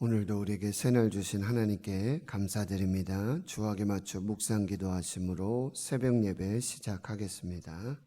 오늘도 우리에게 새날 주신 하나님께 감사드립니다. 주악에 맞춰 묵상 기도하심으로 새벽 예배 시작하겠습니다.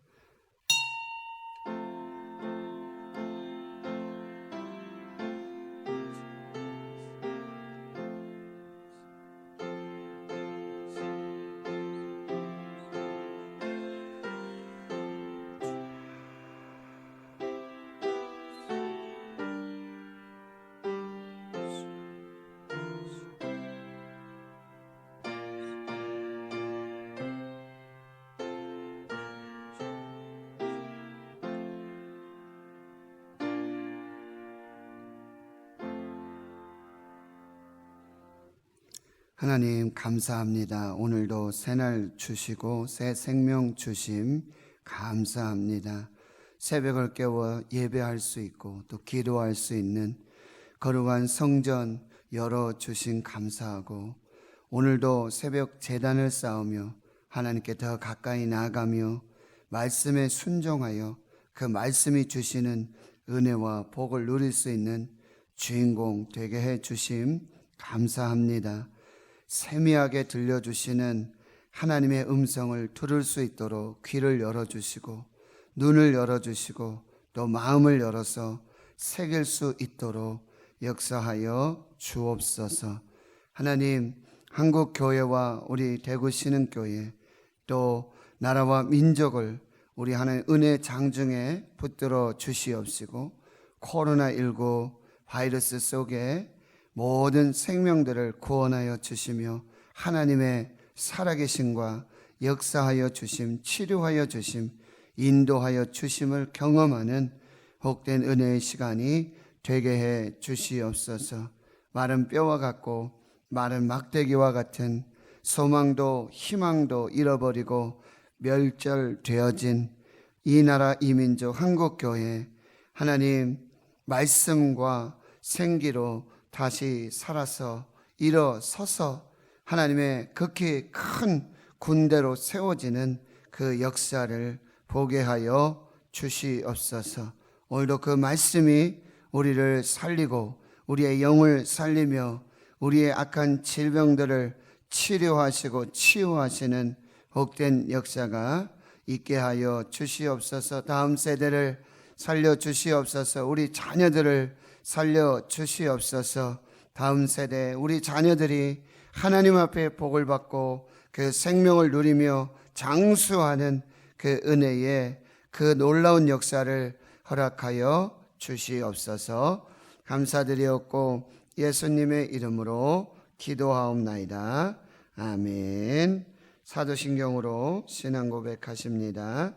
하나님 감사합니다. 오늘도 새날 주시고 새 생명 주심 감사합니다. 새벽을 깨워 예배할 수 있고 또 기도할 수 있는 거룩한 성전 열어주신 감사하고, 오늘도 새벽 제단을 쌓으며 하나님께 더 가까이 나아가며 말씀에 순종하여 그 말씀이 주시는 은혜와 복을 누릴 수 있는 주인공 되게 해 주심 감사합니다. 세미하게 들려주시는 하나님의 음성을 들을 수 있도록 귀를 열어주시고 눈을 열어주시고 또 마음을 열어서 새길 수 있도록 역사하여 주옵소서. 하나님, 한국교회와 우리 대구 신흥교회 또 나라와 민족을 우리 하나님 은혜 장중에 붙들어 주시옵시고, 코로나19 바이러스 속에 모든 생명들을 구원하여 주시며 하나님의 살아계심과 역사하여 주심, 치료하여 주심, 인도하여 주심을 경험하는 복된 은혜의 시간이 되게 해 주시옵소서. 마른 뼈와 같고 마른 막대기와 같은 소망도 희망도 잃어버리고 멸절되어진 이 나라 이 민족 한국교회, 하나님 말씀과 생기로 다시 살아서 일어서서 하나님의 극히 큰 군대로 세워지는 그 역사를 보게 하여 주시옵소서. 오늘도 그 말씀이 우리를 살리고 우리의 영을 살리며 우리의 악한 질병들을 치료하시고 치유하시는 복된 역사가 있게 하여 주시옵소서. 다음 세대를 살려 주시옵소서. 우리 자녀들을 살려 주시옵소서. 다음 세대 우리 자녀들이 하나님 앞에 복을 받고 그 생명을 누리며 장수하는 그 은혜의 그 놀라운 역사를 허락하여 주시옵소서. 감사드리옵고 예수님의 이름으로 기도하옵나이다. 아멘. 사도신경으로 신앙 고백하십니다.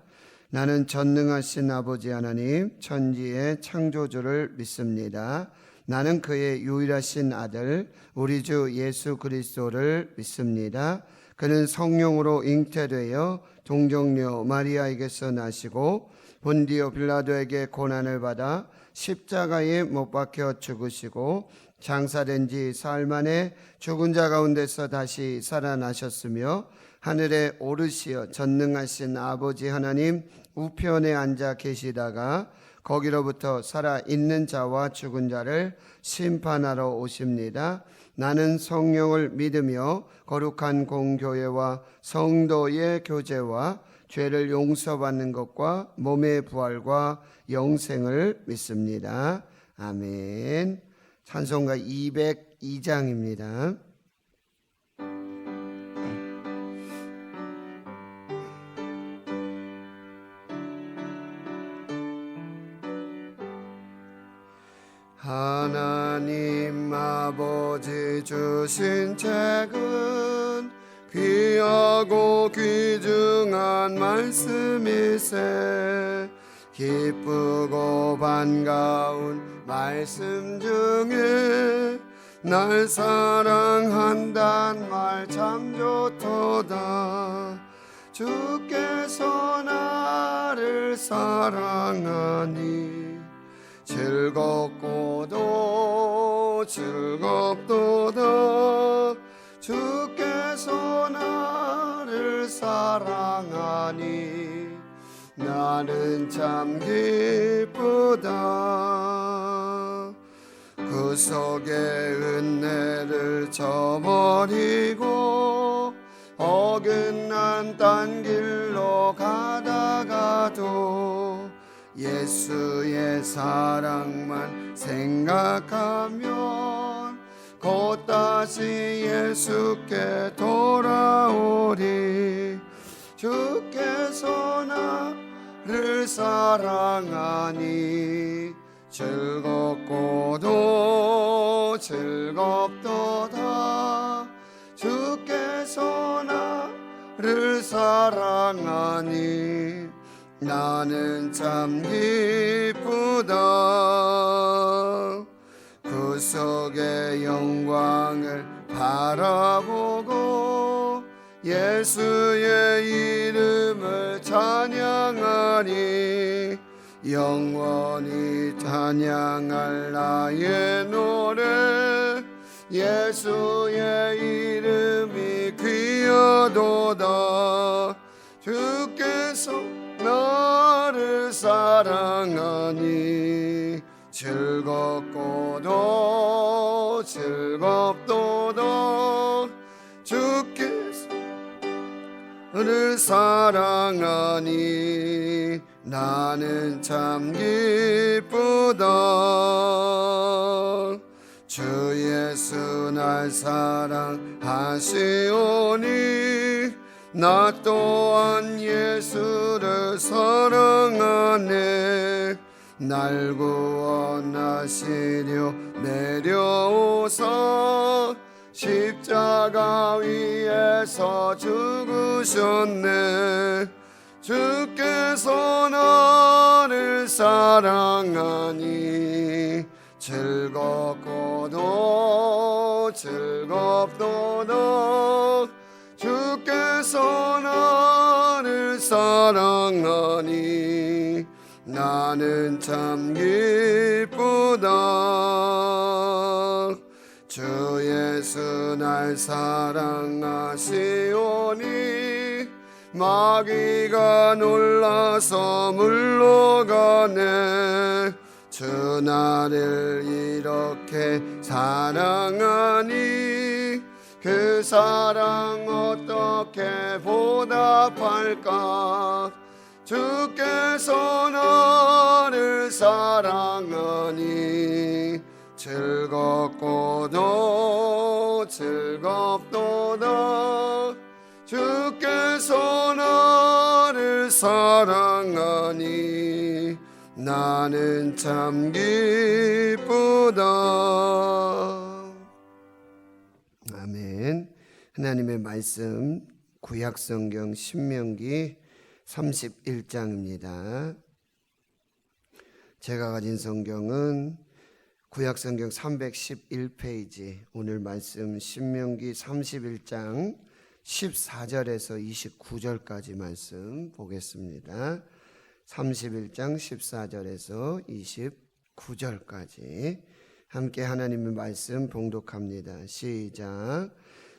나는 전능하신 아버지 하나님 천지의 창조주를 믿습니다. 나는 그의 유일하신 아들 우리 주 예수 그리스도를 믿습니다. 그는 성령으로 잉태되어 동정녀 마리아에게서 나시고 본디오 빌라도에게 고난을 받아 십자가에 못 박혀 죽으시고 장사된 지 사흘 만에 죽은 자 가운데서 다시 살아나셨으며 하늘에 오르시어 전능하신 아버지 하나님 우편에 앉아 계시다가 거기로부터 살아있는 자와 죽은 자를 심판하러 오십니다. 나는 성령을 믿으며 거룩한 공교회와 성도의 교제와 죄를 용서받는 것과 몸의 부활과 영생을 믿습니다. 아멘. 찬송가 202장입니다. 하나님 아버지 주신 책은 귀하고 귀중한 말씀이세. 기쁘고 반가운 말씀 중에 날 사랑한단 말 참 좋도다. 주께서 나를 사랑하니 즐겁고도 즐겁도다. 주께서 나를 사랑하니 나는 참 기쁘다. 구속의 은혜를 저버리고 어긋난 딴 길로 가다가도 예수의 사랑만 생각하면 곧 다시 예수께 돌아오리. 주께서 나를 사랑하니 즐겁고도 즐겁도다. 주께서 나를 사랑하니 나는 참 기쁘다. 구속의 영광을 바라보고 예수의 이름을 찬양하니 영원히 찬양할 나의 노래. 예수의 이름이 귀하도다. 주께서 나를 사랑하니 즐겁고도 즐겁도다. 주께서 나를 사랑하니 나는 참 기쁘다. 주 예수 날 사랑하시오니 나 또한 예수를 사랑하네. 날 구원하시려 내려오사 십자가 위에서 죽으셨네. 주께서 나를 사랑하니 즐겁고도 즐겁도다. 주께서 나를 사랑하니 나는 참 기쁘다. 주 예수 날 사랑하시오니 마귀가 놀라서 물러가네. 주 나를 이렇게 사랑하니 그 사랑 어떻게 보답할까. 주께서 나를 사랑하니 즐겁고도 즐겁도다. 주께서 나를 사랑하니 나는 참 기쁘다. 아멘. 하나님의 말씀 구약성경 신명기 31장입니다. 제가 가진 성경은 구약성경 311페이지, 오늘 말씀 신명기 31장 14절에서 29절까지 말씀 보겠습니다. 31장 14절에서 29절까지 함께 하나님의 말씀 봉독합니다. 시작.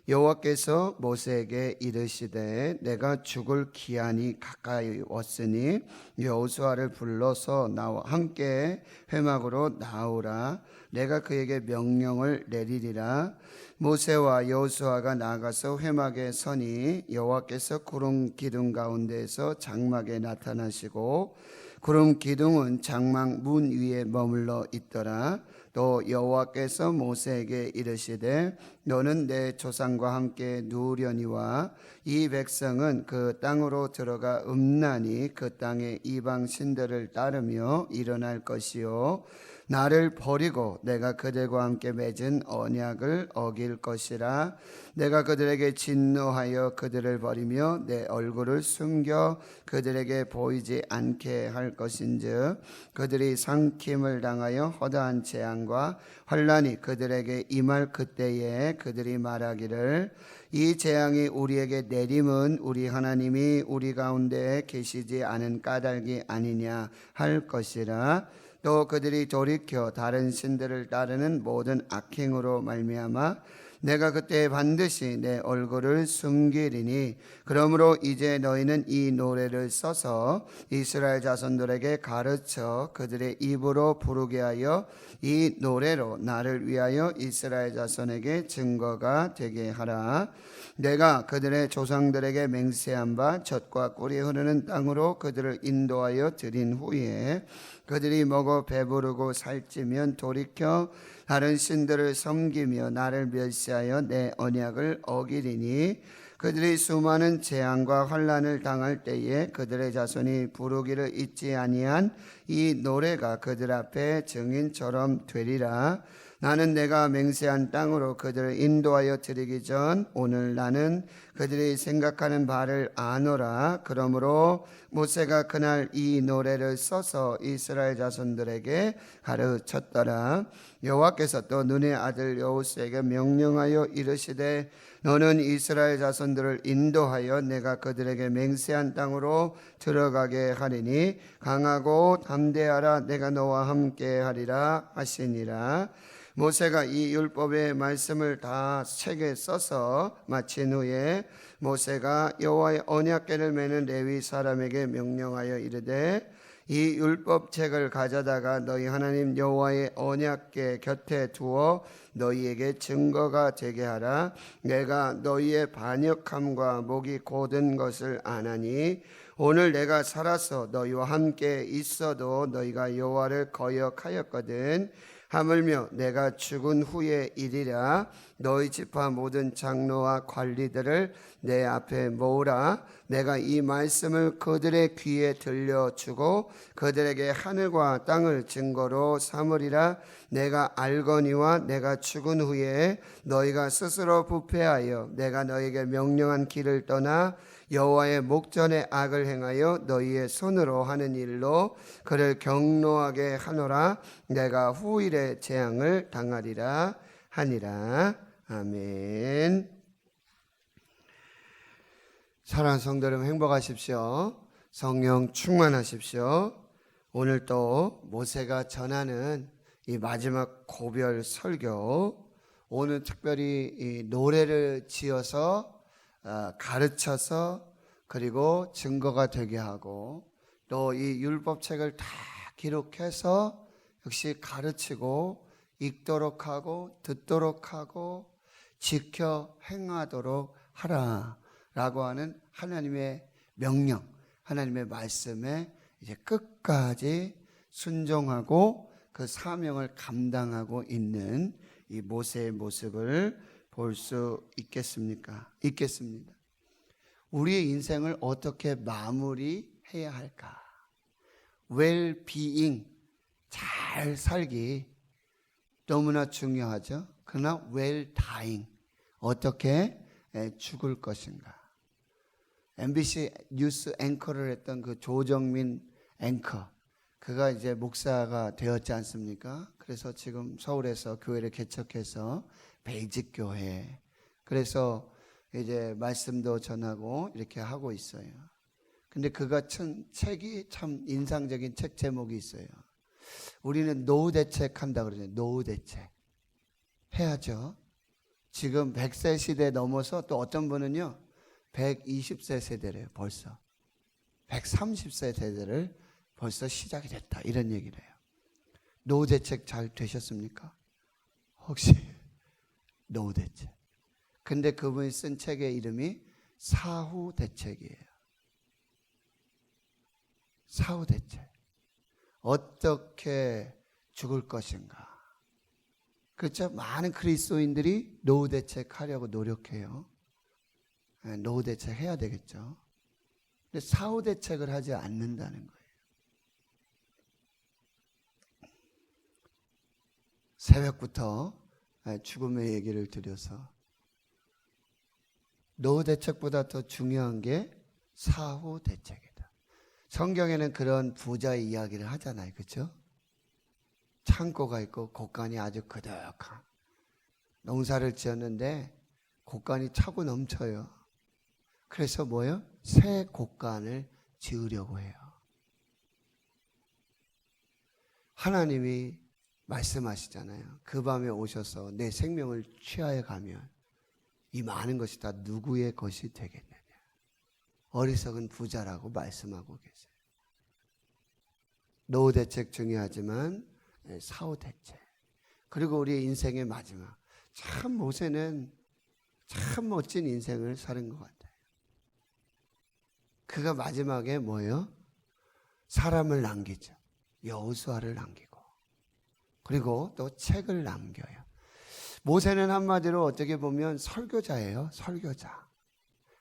여호와께서 모세에게 이르시되 내가 죽을 기한이 가까이 왔으니 여호수아를 불러서 나와 함께 회막으로 나오라. 내가 그에게 명령을 내리리라. 모세와 여호수아가 나가서 회막에 서니 여호와께서 구름 기둥 가운데에서 장막에 나타나시고 구름 기둥은 장막 문 위에 머물러 있더라. 또 여호와께서 모세에게 이르시되 너는 내 조상과 함께 누우려니와 이 백성은 그 땅으로 들어가 음란히 그 땅의 이방 신들을 따르며 일어날 것이요 나를 버리고 내가 그들과 함께 맺은 언약을 어길 것이라. 내가 그들에게 진노하여 그들을 버리며 내 얼굴을 숨겨 그들에게 보이지 않게 할 것인즉 그들이 상킴을 당하여 허다한 재앙과 환난이 그들에게 임할 그때에 그들이 말하기를 이 재앙이 우리에게 내림은 우리 하나님이 우리 가운데 계시지 않은 까닭이 아니냐 할 것이라. 또 그들이 돌이켜 다른 신들을 따르는 모든 악행으로 말미암아 내가 그때 반드시 내 얼굴을 숨기리니 그러므로 이제 너희는 이 노래를 써서 이스라엘 자손들에게 가르쳐 그들의 입으로 부르게 하여 이 노래로 나를 위하여 이스라엘 자손에게 증거가 되게 하라. 내가 그들의 조상들에게 맹세한 바 젖과 꿀이 흐르는 땅으로 그들을 인도하여 드린 후에 그들이 먹어 배부르고 살찌면 돌이켜 다른 신들을 섬기며 나를 멸시하여 내 언약을 어기리니 그들이 수많은 재앙과 환난을 당할 때에 그들의 자손이 부르기를 잊지 아니한 이 노래가 그들 앞에 증인처럼 되리라. 나는 내가 맹세한 땅으로 그들을 인도하여 드리기 전 오늘 나는 그들이 생각하는 바를 아노라. 그러므로 모세가 그날 이 노래를 써서 이스라엘 자손들에게 가르쳤더라. 여호와께서 또 눈의 아들 여호수에게 명령하여 이르시되 너는 이스라엘 자손들을 인도하여 내가 그들에게 맹세한 땅으로 들어가게 하리니 강하고 담대하라. 내가 너와 함께 하리라 하시니라. 모세가 이 율법의 말씀을 다 책에 써서 마친 후에 모세가 여호와의 언약궤를 메는 레위 사람에게 명령하여 이르되 이 율법책을 가져다가 너희 하나님 여호와의 언약궤 곁에 두어 너희에게 증거가 되게 하라. 내가 너희의 반역함과 목이 곧은 것을 아나니 오늘 내가 살아서 너희와 함께 있어도 너희가 여호와를 거역하였거든. 하물며 내가 죽은 후의 일이라. 너희 지파 모든 장로와 관리들을 내 앞에 모으라. 내가 이 말씀을 그들의 귀에 들려주고 그들에게 하늘과 땅을 증거로 삼으리라. 내가 알거니와 내가 죽은 후에 너희가 스스로 부패하여 내가 너희에게 명령한 길을 떠나 여호와의 목전에 악을 행하여 너희의 손으로 하는 일로 그를 경노하게 하노라. 내가 후일에 재앙을 당하리라 하니라. 아멘. 사랑하는 성도 여러분, 행복하십시오. 성령 충만하십시오. 오늘 또 모세가 전하는 이 마지막 고별 설교, 오늘 특별히 이 노래를 지어서 가르쳐서 그리고 증거가 되게 하고 또 이 율법책을 다 기록해서 역시 가르치고 읽도록 하고 듣도록 하고 지켜 행하도록 하라라고 하는 하나님의 명령, 하나님의 말씀에 이제 끝까지 순종하고 그 사명을 감당하고 있는 이 모세의 모습을 볼 수 있겠습니까? 있겠습니다. 우리의 인생을 어떻게 마무리해야 할까? 웰비잉, 잘 살기 너무나 중요하죠. 그러나 웰다잉, 어떻게 죽을 것인가? MBC 뉴스 앵커를 했던 그 조정민 앵커, 그가 이제 목사가 되었지 않습니까? 그래서 지금 서울에서 교회를 개척해서 베이직 교회, 그래서 이제 말씀도 전하고 이렇게 하고 있어요. 근데 그가 책이 참 인상적인 책 제목이 있어요. 우리는 노후 대책 한다 그러죠. 노후 대책 해야죠. 지금 100세 시대 넘어서 또 어떤 분은요 120세 세대래요. 벌써 130세 세대를 벌써 시작이 됐다, 이런 얘기를 해요. 노후 대책 잘 되셨습니까? 혹시 노후 대책. 근데 그분이 쓴 책의 이름이 사후 대책이에요. 사후 대책. 어떻게 죽을 것인가. 그렇죠? 많은 그리스도인들이 노후 대책 하려고 노력해요. 노후 대책 해야 되겠죠. 근데 사후 대책을 하지 않는다는 거예요. 새벽부터 죽음의 얘기를 드려서 노후 대책보다 더 중요한 게 사후 대책이다. 성경에는 그런 부자의 이야기를 하잖아요. 그렇죠? 창고가 있고 곳간이 아주 그득한, 농사를 지었는데 곳간이 차고 넘쳐요. 그래서 뭐예요? 새 곳간을 지으려고 해요. 하나님이 말씀하시잖아요. 그 밤에 오셔서 내 생명을 취하여 가면 이 많은 것이 다 누구의 것이 되겠느냐. 어리석은 부자라고 말씀하고 계세요. 노후 대책 중요하지만 사후 대책. 그리고 우리 인생의 마지막. 참 모세는 참 멋진 인생을 사는 것 같아요. 그가 마지막에 뭐예요? 사람을 남기죠. 여호수아를 남기고 그리고 또 책을 남겨요. 모세는 한마디로 어떻게 보면 설교자예요. 설교자.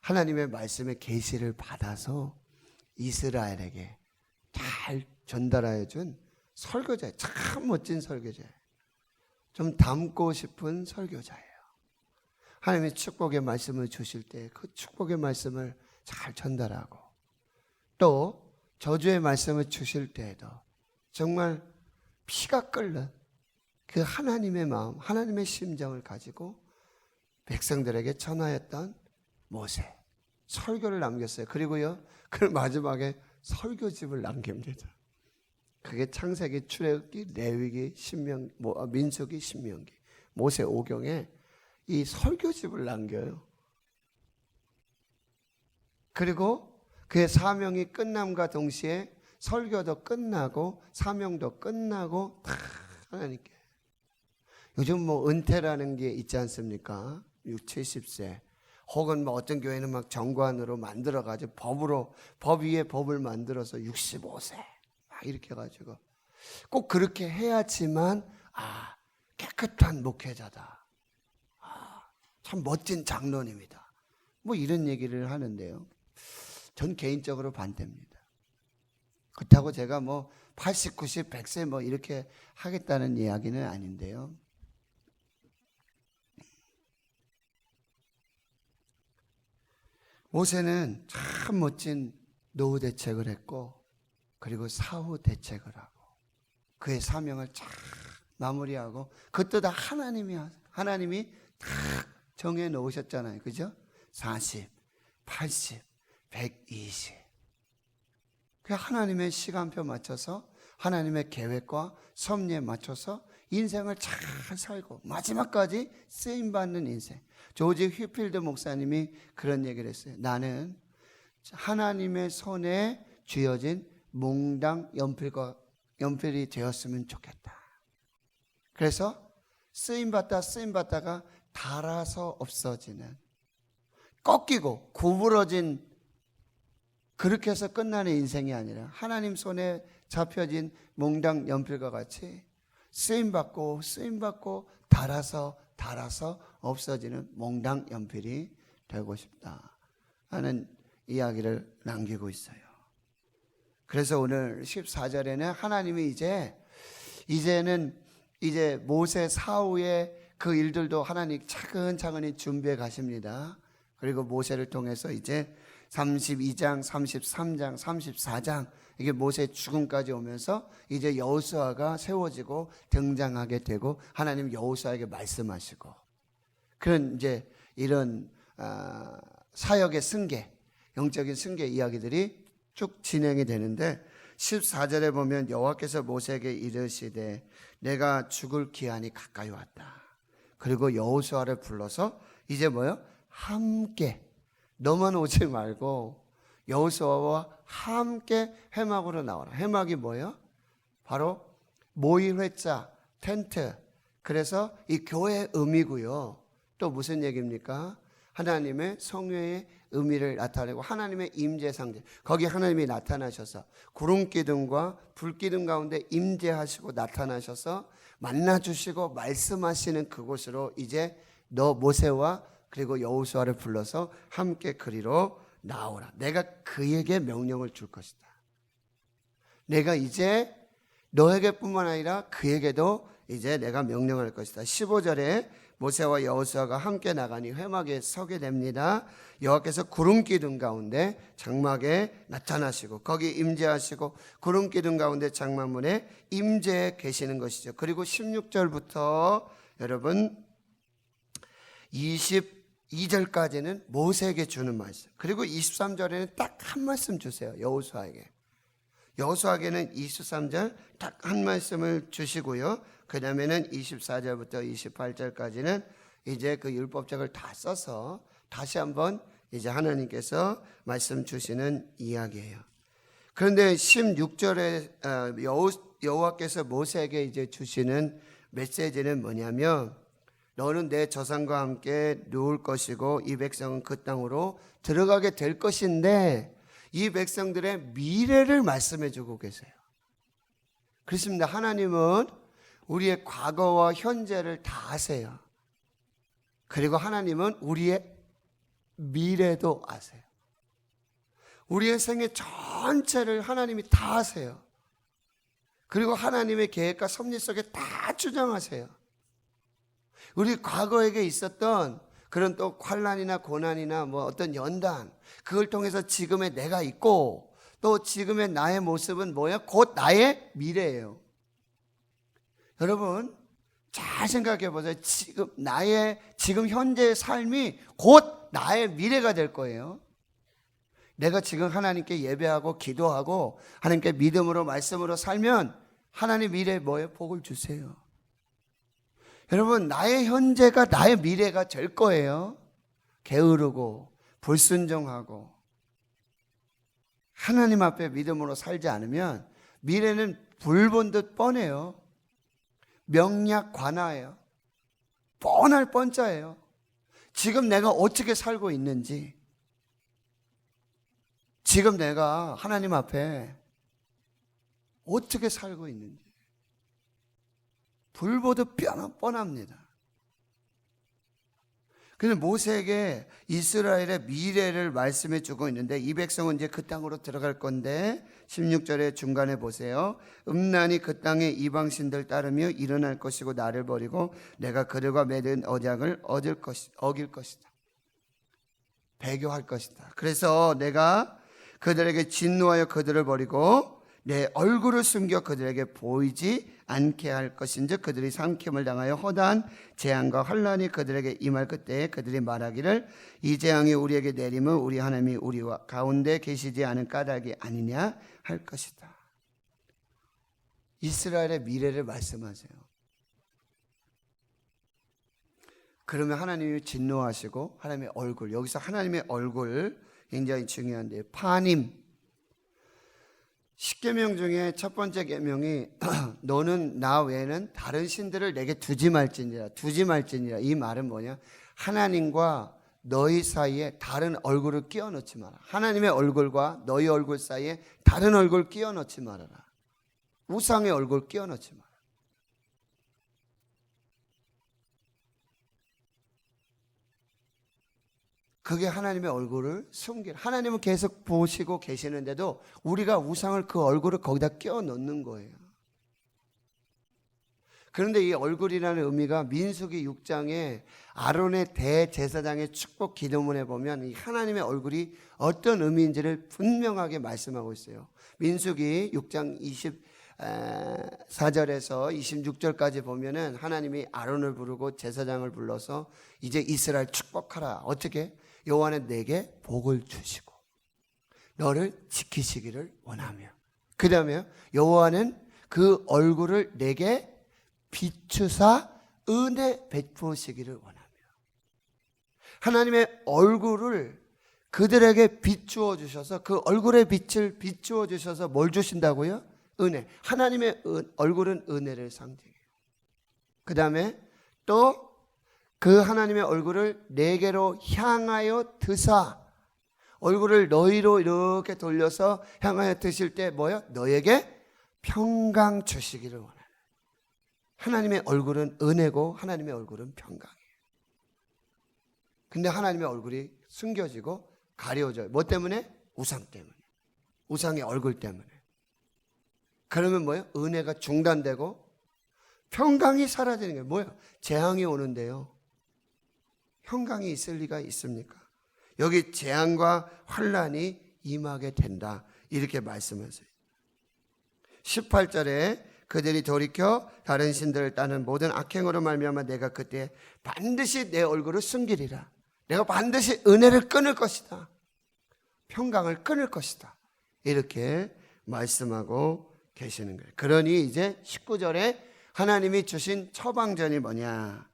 하나님의 말씀의 계시를 받아서 이스라엘에게 잘 전달하여 준 설교자예요. 참 멋진 설교자예요. 좀 닮고 싶은 설교자예요. 하나님의 축복의 말씀을 주실 때 그 축복의 말씀을 잘 전달하고 또 저주의 말씀을 주실 때에도 정말 피가 끓는 그 하나님의 마음, 하나님의 심정을 가지고 백성들에게 전하였던 모세, 설교를 남겼어요. 그리고요, 그 마지막에 설교집을 남깁니다. 그게 창세기, 출애굽기, 레위기, 민수기, 신명기, 모세 오경에 이 설교집을 남겨요. 그리고 그의 사명이 끝남과 동시에 설교도 끝나고 사명도 끝나고 다 하나님께. 요즘 뭐 은퇴라는 게 있지 않습니까? 60, 70세. 혹은 뭐 어떤 교회는 막 정관으로 만들어가지고 법 위에 법을 만들어서 65세. 막 이렇게 해가지고. 꼭 그렇게 해야지만, 깨끗한 목회자다. 참 멋진 장로님이다. 뭐 이런 얘기를 하는데요. 전 개인적으로 반대입니다. 그렇다고 제가 뭐 80, 90, 100세 뭐 이렇게 하겠다는 이야기는 아닌데요. 모세는 참 멋진 노후 대책을 했고 그리고 사후 대책을 하고 그의 사명을 잘 마무리하고 그것도 다 하나님이 다 정해 놓으셨잖아요. 그죠? 40, 80, 120. 그 하나님의 시간표 맞춰서 하나님의 계획과 섭리에 맞춰서 인생을 잘 살고 마지막까지 쓰임받는 인생. 조지 휘필드 목사님이 그런 얘기를 했어요. 나는 하나님의 손에 쥐어진 몽당 연필이 되었으면 좋겠다. 그래서 쓰임받다가 닳아서 없어지는, 꺾이고 구부러진, 그렇게 해서 끝나는 인생이 아니라 하나님 손에 잡혀진 몽당 연필과 같이 쓰임받고 닳아서 없어지는 몽당 연필이 되고 싶다 하는 이야기를 남기고 있어요. 그래서 오늘 14절에는 하나님이 이제는 모세 사후에 그 일들도 하나님 차근차근히 준비해 가십니다. 그리고 모세를 통해서 이제 32장, 33장, 34장 이게 모세의 죽음까지 오면서 이제 여호수아가 세워지고 등장하게 되고 하나님 여호수아에게 말씀하시고 그런 이제 이런 사역의 승계, 영적인 승계 이야기들이 쭉 진행이 되는데 14절에 보면 여호와께서 모세에게 이르시되 내가 죽을 기한이 가까이 왔다. 그리고 여호수아를 불러서 이제 뭐요? 함께 너만 오지 말고 여호수아와 함께 회막으로 나와라. 회막이 뭐예요? 바로 모일 회자, 텐트. 그래서 이 교회의 의미고요. 또 무슨 얘기입니까? 하나님의 성회의 의미를 나타내고 하나님의 임재 상징. 거기 하나님이 나타나셔서 구름 기둥과 불 기둥 가운데 임재하시고 나타나셔서 만나주시고 말씀하시는 그곳으로 이제 너 모세와 그리고 여호수아를 불러서 함께 그리로 나오라. 내가 그에게 명령을 줄 것이다. 내가 이제 너에게뿐만 아니라 그에게도 이제 내가 명령할 것이다. 15절에 모세와 여호수아가 함께 나가니 회막에 서게 됩니다. 여호와께서 구름 기둥 가운데 장막에 나타나시고 거기 임재하시고 구름 기둥 가운데 장막문에 임재해 계시는 것이죠. 그리고 16절부터 여러분 22절까지는 모세에게 주는 말씀. 그리고 23절에는 딱 한 말씀 주세요. 여호수아에게. 여호수아에게는 23절 딱 한 말씀을 주시고요. 그 다음에는 24절부터 28절까지는 이제 그 율법책을 다 써서 다시 한번 이제 하나님께서 말씀 주시는 이야기예요. 그런데 16절에 여호와께서 모세에게 이제 주시는 메시지는 뭐냐면, 너는 내 조상과 함께 누울 것이고 이 백성은 그 땅으로 들어가게 될 것인데, 이 백성들의 미래를 말씀해 주고 계세요. 그렇습니다. 하나님은 우리의 과거와 현재를 다 아세요. 그리고 하나님은 우리의 미래도 아세요. 우리의 생애 전체를 하나님이 다 아세요. 그리고 하나님의 계획과 섭리 속에 다 주장하세요. 우리 과거에게 있었던 그런 또 환난이나 고난이나 뭐 어떤 연단, 그걸 통해서 지금의 내가 있고, 또 지금의 나의 모습은 뭐야? 곧 나의 미래예요. 여러분 잘 생각해 보세요. 지금 현재의 삶이 곧 나의 미래가 될 거예요. 내가 지금 하나님께 예배하고 기도하고 하나님께 믿음으로 말씀으로 살면 하나님 미래에 뭐예요? 복을 주세요. 여러분 나의 현재가 나의 미래가 될 거예요. 게으르고 불순종하고 하나님 앞에 믿음으로 살지 않으면 미래는 불 본 듯 뻔해요. 명약관화예요. 뻔할 뻔짜예요. 지금 내가 어떻게 살고 있는지, 지금 내가 하나님 앞에 어떻게 살고 있는지 불 보듯 뻔합니다. 근데 모세에게 이스라엘의 미래를 말씀해 주고 있는데, 이 백성은 이제 그 땅으로 들어갈 건데 16절의 중간에 보세요. 음란이 그 땅의 이방신들 따르며 일어날 것이고 나를 버리고 내가 그들과 맺은 언약을 어길 것이다. 배교할 것이다. 그래서 내가 그들에게 진노하여 그들을 버리고 내 얼굴을 숨겨 그들에게 보이지 않게 할 것인즉 그들이 삼킴을 당하여 허다한 재앙과 환난이 그들에게 임할 그때에 그들이 말하기를 이 재앙이 우리에게 내리면 우리 하나님이 우리와 가운데 계시지 않은 까닭이 아니냐 할 것이다. 이스라엘의 미래를 말씀하세요. 그러면 하나님이 진노하시고 하나님의 얼굴, 여기서 하나님의 얼굴 굉장히 중요한데요. 파님, 10계명 중에 첫 번째 계명이 너는 나 외에는 다른 신들을 내게 두지 말지니라. 이 말은 뭐냐? 하나님과 너희 사이에 다른 얼굴을 끼워 넣지 마라. 하나님의 얼굴과 너희 얼굴 사이에 다른 얼굴 끼워 넣지 말아라. 우상의 얼굴 끼워 넣지 마라. 그게 하나님의 얼굴을 숨기라. 하나님은 계속 보시고 계시는데도 우리가 우상을, 그 얼굴을 거기다 끼워 넣는 거예요. 그런데 이 얼굴이라는 의미가 민수기 6장에 아론의 대제사장의 축복 기도문에 보면 이 하나님의 얼굴이 어떤 의미인지를 분명하게 말씀하고 있어요. 민수기 6장 24절에서 26절까지 보면은 하나님이 아론을 부르고 제사장을 불러서 이제 이스라엘 축복하라. 어떻게? 여호와는 내게 복을 주시고 너를 지키시기를 원하며, 그 다음에 여호와는 그 얼굴을 내게 비추사 은혜 베푸시기를 원하며, 하나님의 얼굴을 그들에게 비추어 주셔서 그 얼굴의 빛을 비추어 주셔서 뭘 주신다고요? 은혜. 하나님의 얼굴은 은혜를 상징해요. 그 다음에 또 그 하나님의 얼굴을 내게로 향하여 드사, 얼굴을 너희로 이렇게 돌려서 향하여 드실 때 뭐야? 너에게 평강 주시기를 원하는. 하나님의 얼굴은 은혜고 하나님의 얼굴은 평강이에요. 근데 하나님의 얼굴이 숨겨지고 가려져요. 뭐 때문에? 우상 때문에. 우상의 얼굴 때문에. 그러면 뭐예요? 은혜가 중단되고 평강이 사라지는 거예요. 뭐예요? 재앙이 오는데요, 평강이 있을 리가 있습니까? 여기 재앙과 환난이 임하게 된다, 이렇게 말씀하세요. 18절에 그들이 돌이켜 다른 신들을 따는 모든 악행으로 말미암아 내가 그때 반드시 내 얼굴을 숨기리라. 내가 반드시 은혜를 끊을 것이다. 평강을 끊을 것이다. 이렇게 말씀하고 계시는 거예요. 그러니 이제 19절에 하나님이 주신 처방전이 뭐냐?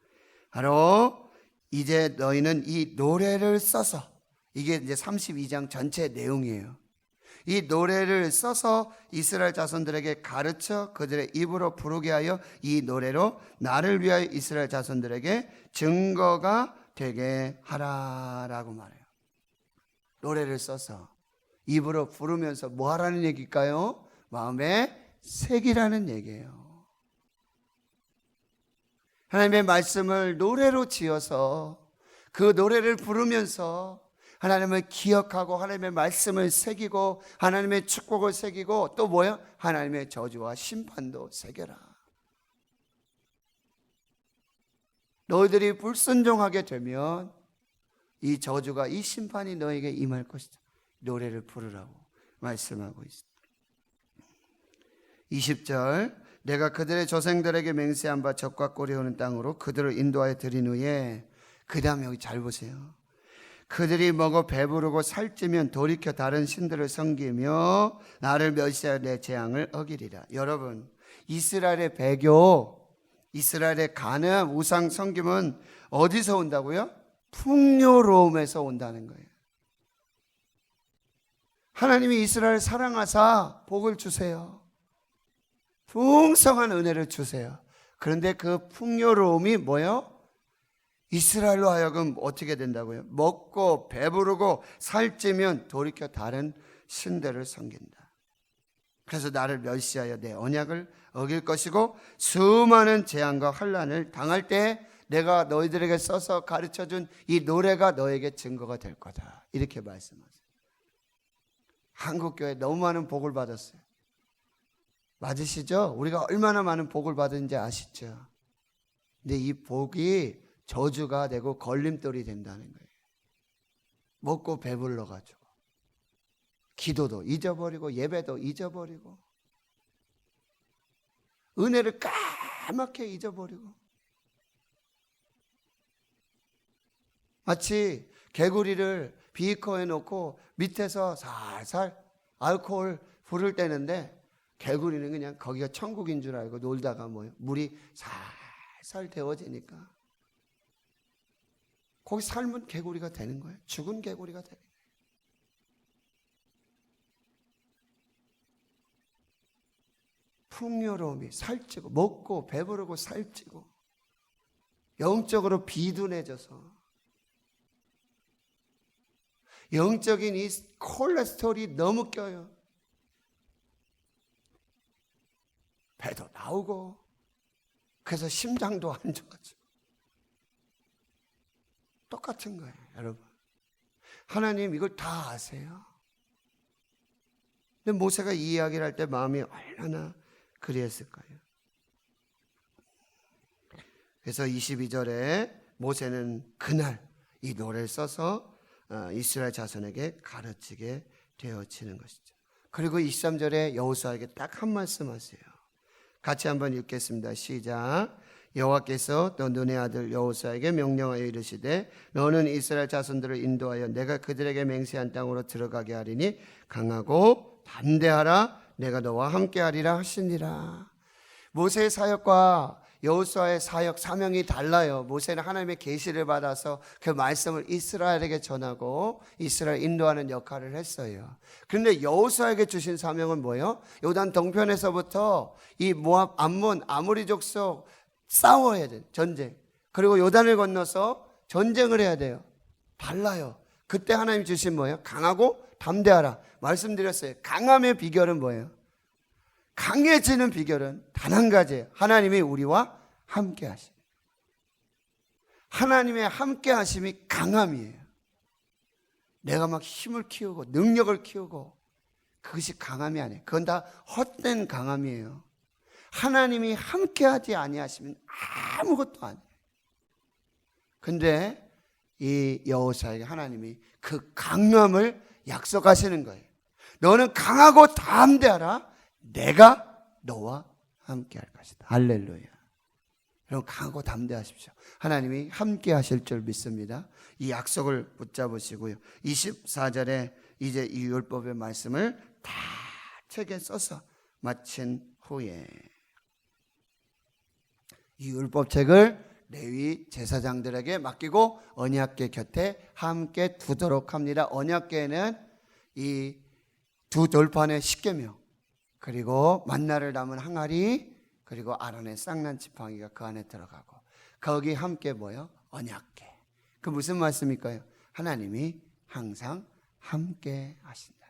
바로 이제 너희는 이 노래를 써서, 이게 이제 32장 전체 내용이에요. 이 노래를 써서 이스라엘 자손들에게 가르쳐 그들의 입으로 부르게 하여 이 노래로 나를 위하여 이스라엘 자손들에게 증거가 되게 하라라고 말해요. 노래를 써서 입으로 부르면서 뭐 하라는 얘기일까요? 마음에 새기라는 얘기예요. 하나님의 말씀을 노래로 지어서 그 노래를 부르면서 하나님을 기억하고 하나님의 말씀을 새기고 하나님의 축복을 새기고 또 뭐야? 하나님의 저주와 심판도 새겨라. 너희들이 불순종하게 되면 이 저주가, 이 심판이 너에게 임할 것이다. 노래를 부르라고 말씀하고 있습니다. 20절, 내가 그들의 조상들에게 맹세한 바 적과 꼴이 오는 땅으로 그들을 인도하여 드린 후에, 그 다음 여기 잘 보세요. 그들이 먹어 배부르고 살찌면 돌이켜 다른 신들을 섬기며 나를 멸시하여 내 재앙을 어기리라. 여러분, 이스라엘의 배교, 이스라엘의 간음, 우상 섬김은 어디서 온다고요? 풍요로움에서 온다는 거예요. 하나님이 이스라엘 사랑하사 복을 주세요. 풍성한 은혜를 주세요. 그런데 그 풍요로움이 뭐예요? 이스라엘로 하여금 어떻게 된다고요? 먹고 배부르고 살찌면 돌이켜 다른 신들을 섬긴다. 그래서 나를 멸시하여 내 언약을 어길 것이고 수많은 재앙과 환난을 당할 때 내가 너희들에게 써서 가르쳐준 이 노래가 너에게 증거가 될 거다. 이렇게 말씀하세요. 한국교회 너무 많은 복을 받았어요. 맞으시죠? 우리가 얼마나 많은 복을 받은지 아시죠? 근데 이 복이 저주가 되고 걸림돌이 된다는 거예요. 먹고 배불러가지고 기도도 잊어버리고 예배도 잊어버리고 은혜를 까맣게 잊어버리고, 마치 개구리를 비커에 놓고 밑에서 살살 알코올 불을 떼는데 개구리는 그냥 거기가 천국인 줄 알고 놀다가 뭐예요? 물이 살살 데워지니까 거기 삶은 개구리가 되는 거예요. 죽은 개구리가 되는 거예요. 풍요로움이 살찌고 먹고 배부르고 살찌고 영적으로 비둔해져서 영적인 이 콜레스테롤이 너무 껴요. 배도 나오고 그래서 심장도 안 좋아지고 똑같은 거예요, 여러분. 하나님 이걸 다 아세요. 근데 모세가 이 이야기를 할 때 마음이 얼마나 그리했을까요? 그래서 22절에 모세는 그날 이 노래를 써서 이스라엘 자손에게 가르치게 되어지는 것이죠. 그리고 23절에 여호수아에게 딱 한 말씀 하세요. 같이 한번 읽겠습니다. 시작. 여호와께서 또 눈의 아들 여호수아에게 명령하여 이르시되 너는 이스라엘 자손들을 인도하여 내가 그들에게 맹세한 땅으로 들어가게 하리니 강하고 담대하라. 내가 너와 함께하리라 하시니라. 모세의 사역과 여호수아의 사역 사명이 달라요. 모세는 하나님의 계시를 받아서 그 말씀을 이스라엘에게 전하고 이스라엘 인도하는 역할을 했어요. 그런데 여호수아에게 주신 사명은 뭐예요? 요단 동편에서부터 이 모압, 암몬, 아모리 족속 싸워야 돼. 전쟁. 그리고 요단을 건너서 전쟁을 해야 돼요. 달라요. 그때 하나님 주신 뭐예요? 강하고 담대하라. 말씀드렸어요. 강함의 비결은 뭐예요? 강해지는 비결은 단 한 가지예요. 하나님이 우리와 함께 하심. 하나님의 함께 하심이 강함이에요. 내가 막 힘을 키우고 능력을 키우고 그것이 강함이 아니에요. 그건 다 헛된 강함이에요. 하나님이 함께 하지 아니하시면 아무것도 아니에요. 근데 이 여호수아에게 하나님이 그 강함을 약속하시는 거예요. 너는 강하고 담대하라. 내가 너와 함께 할 것이다. 할렐루야. 여러분 강하고 담대하십시오. 하나님이 함께 하실 줄 믿습니다. 이 약속을 붙잡으시고요. 24절에 이제 이 율법의 말씀을 다 책에 써서 마친 후에 이 율법책을 레위 제사장들에게 맡기고 언약궤 곁에 함께 두도록 합니다. 언약궤에는 이 두 돌판의 십계명, 그리고 만나를 담은 항아리, 그리고 아론의 쌍난 지팡이가 그 안에 들어가고, 거기 함께 뭐요? 언약궤. 그 무슨 말씀일까요? 하나님이 항상 함께 하신다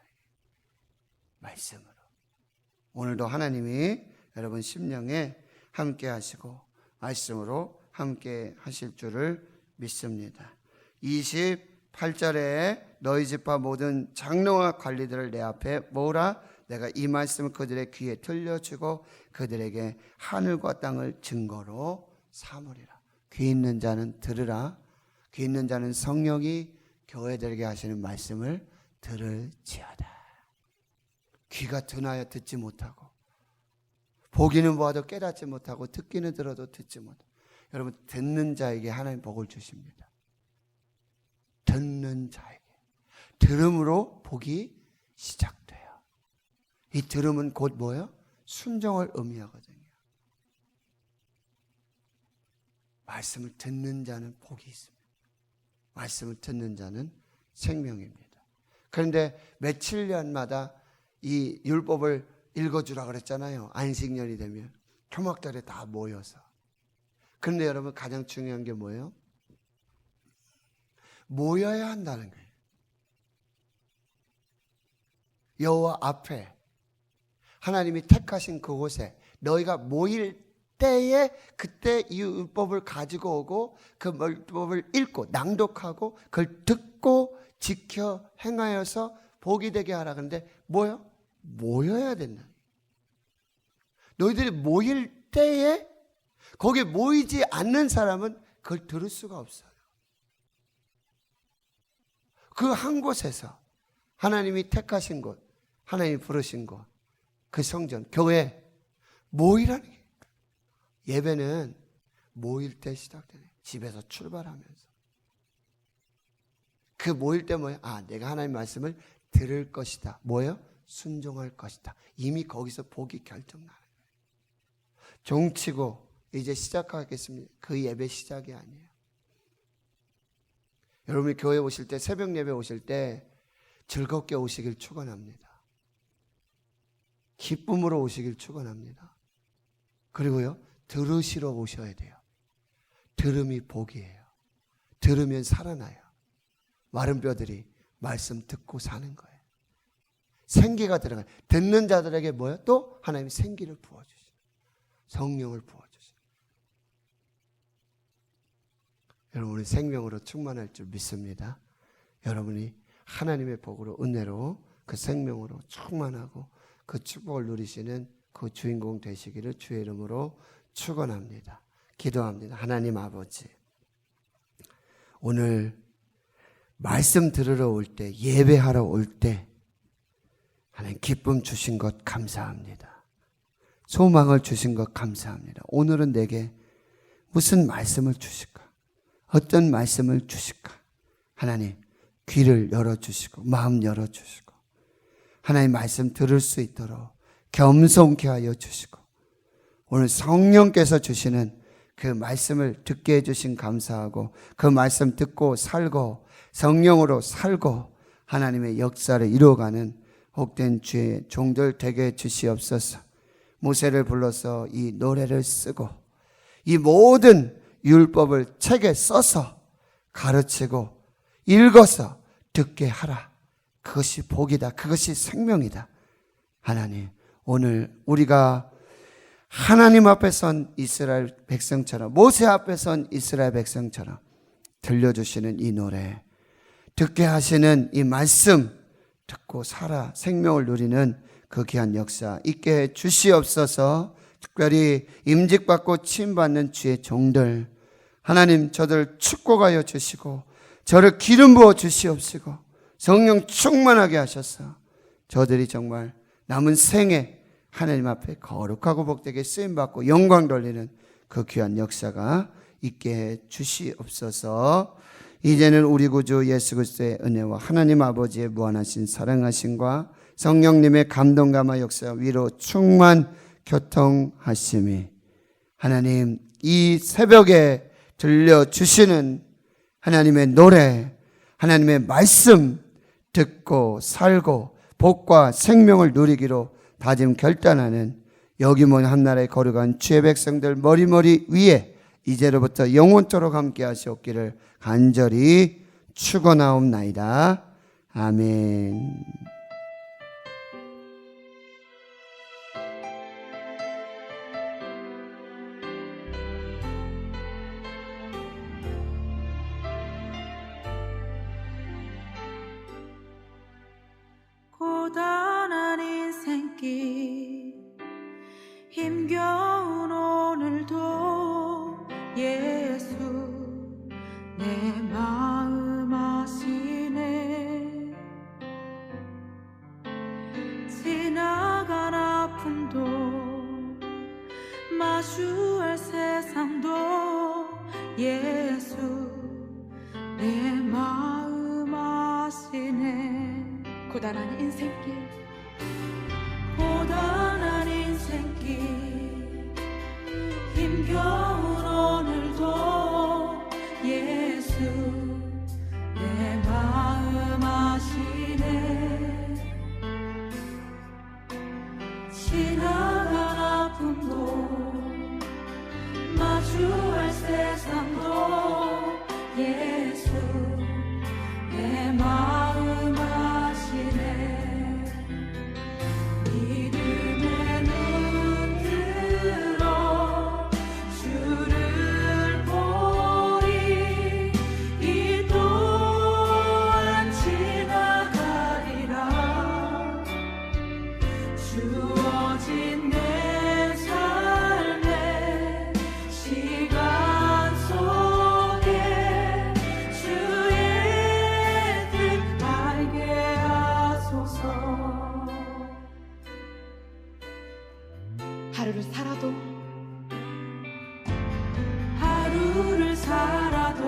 말씀으로. 오늘도 하나님이 여러분 심령에 함께 하시고 말씀으로 함께 하실 줄을 믿습니다. 28절에 너희 집과 모든 장로와 관리들을 내 앞에 모으라. 내가 이 말씀을 그들의 귀에 들려주고 그들에게 하늘과 땅을 증거로 삼으리라. 귀 있는 자는 들으라. 귀 있는 자는 성령이 교회들에게 하시는 말씀을 들을지어다. 귀가 드나여 듣지 못하고, 보기는 보아도 깨닫지 못하고, 듣기는 들어도 듣지 못하고. 여러분, 듣는 자에게 하나님 복을 주십니다. 듣는 자에게. 들음으로 복이 시작돼요. 이 들음은 곧 뭐예요? 순종을 의미하거든요. 말씀을 듣는 자는 복이 있습니다. 말씀을 듣는 자는 생명입니다. 그런데 며칠 년마다 이 율법을 읽어주라 그랬잖아요. 안식년이 되면 초막절에 다 모여서. 그런데 여러분, 가장 중요한 게 뭐예요? 모여야 한다는 거예요. 여호와 앞에, 하나님이 택하신 그곳에 너희가 모일 때에 그때 이 율법을 가지고 오고 그 율법을 읽고 낭독하고 그걸 듣고 지켜 행하여서 복이 되게 하라. 그런데 뭐요? 모여야 된다. 너희들이 모일 때에, 거기에 모이지 않는 사람은 그걸 들을 수가 없어요. 그 한 곳에서 하나님이 택하신 곳, 하나님이 부르신 곳, 그 성전, 교회 모이라는 게, 예배는 모일 때 시작되네. 집에서 출발하면서. 그 모일 때 뭐예요? 아, 내가 하나님 말씀을 들을 것이다. 뭐예요? 순종할 것이다. 이미 거기서 복이 결정나는 거예요. 종치고 이제 시작하겠습니다. 그 예배 시작이 아니에요. 여러분이 교회 오실 때, 새벽 예배 오실 때 즐겁게 오시길 축원합니다. 기쁨으로 오시길 축원합니다. 그리고요, 들으시러 오셔야 돼요. 들음이 복이에요. 들으면 살아나요. 마른 뼈들이 말씀 듣고 사는 거예요. 생기가 들어가요. 듣는 자들에게 뭐예요? 또 하나님이 생기를 부어주시죠. 성령을 부어주시죠. 여러분이 생명으로 충만할 줄 믿습니다. 여러분이 하나님의 복으로, 은혜로, 그 생명으로 충만하고 그 축복을 누리시는 그 주인공 되시기를 주의 이름으로 축원합니다. 기도합니다. 하나님 아버지, 오늘 말씀 들으러 올 때, 예배하러 올 때 하나님 기쁨 주신 것 감사합니다. 소망을 주신 것 감사합니다. 오늘은 내게 무슨 말씀을 주실까? 어떤 말씀을 주실까? 하나님, 귀를 열어주시고 마음 열어주시고 하나님 말씀 들을 수 있도록 겸손케 하여 주시고, 오늘 성령께서 주시는 그 말씀을 듣게 해주신 감사하고, 그 말씀 듣고 살고 성령으로 살고 하나님의 역사를 이루어가는 복된 주의 종들 되게 해주시옵소서. 모세를 불러서 이 노래를 쓰고 이 모든 율법을 책에 써서 가르치고 읽어서 듣게 하라. 그것이 복이다. 그것이 생명이다. 하나님, 오늘 우리가 하나님 앞에 선 이스라엘 백성처럼, 모세 앞에 선 이스라엘 백성처럼 들려주시는 이 노래, 듣게 하시는 이 말씀 듣고 살아 생명을 누리는 그 귀한 역사 있게 해 주시옵소서. 특별히 임직받고 치임받는 주의 종들, 하나님 저들 축복하여 주시고 저를 기름 부어 주시옵시고 성령 충만하게 하셔서 저들이 정말 남은 생에 하나님 앞에 거룩하고 복되게 쓰임받고 영광 돌리는 그 귀한 역사가 있게 해 주시옵소서. 이제는 우리 구주 예수 그리스도의 은혜와 하나님 아버지의 무한하신 사랑하심과 성령님의 감동감화 역사 위로 충만 교통하심이 하나님 이 새벽에 들려주시는 하나님의 노래, 하나님의 말씀 듣고 살고 복과 생명을 누리기로 다짐 결단하는 여기 모인 한나라에 거룩한 주의 백성들 머리머리 위에 이제로부터 영원토록 함께 하시옵기를 간절히 축원하옵나이다. 아멘. 고단한 인생길 힘겨운 오늘도 예수 내 마음 아시네. 지나간 아픔도 마주할 세상도 예수 내 마음 아시네. 고단한 인생길 고단한 인생길 힘겨운 오늘도 예수 내 마음 아시네. 지나간 아픔도 마주할 세상도 예수 내 마음 아시네. 믿음의 눈 들어 주를 보리. 이 또한 지나가리라. 주어진 내 삶의 시간 속에 주의 뜻 알게 하소서. 하루를 살아도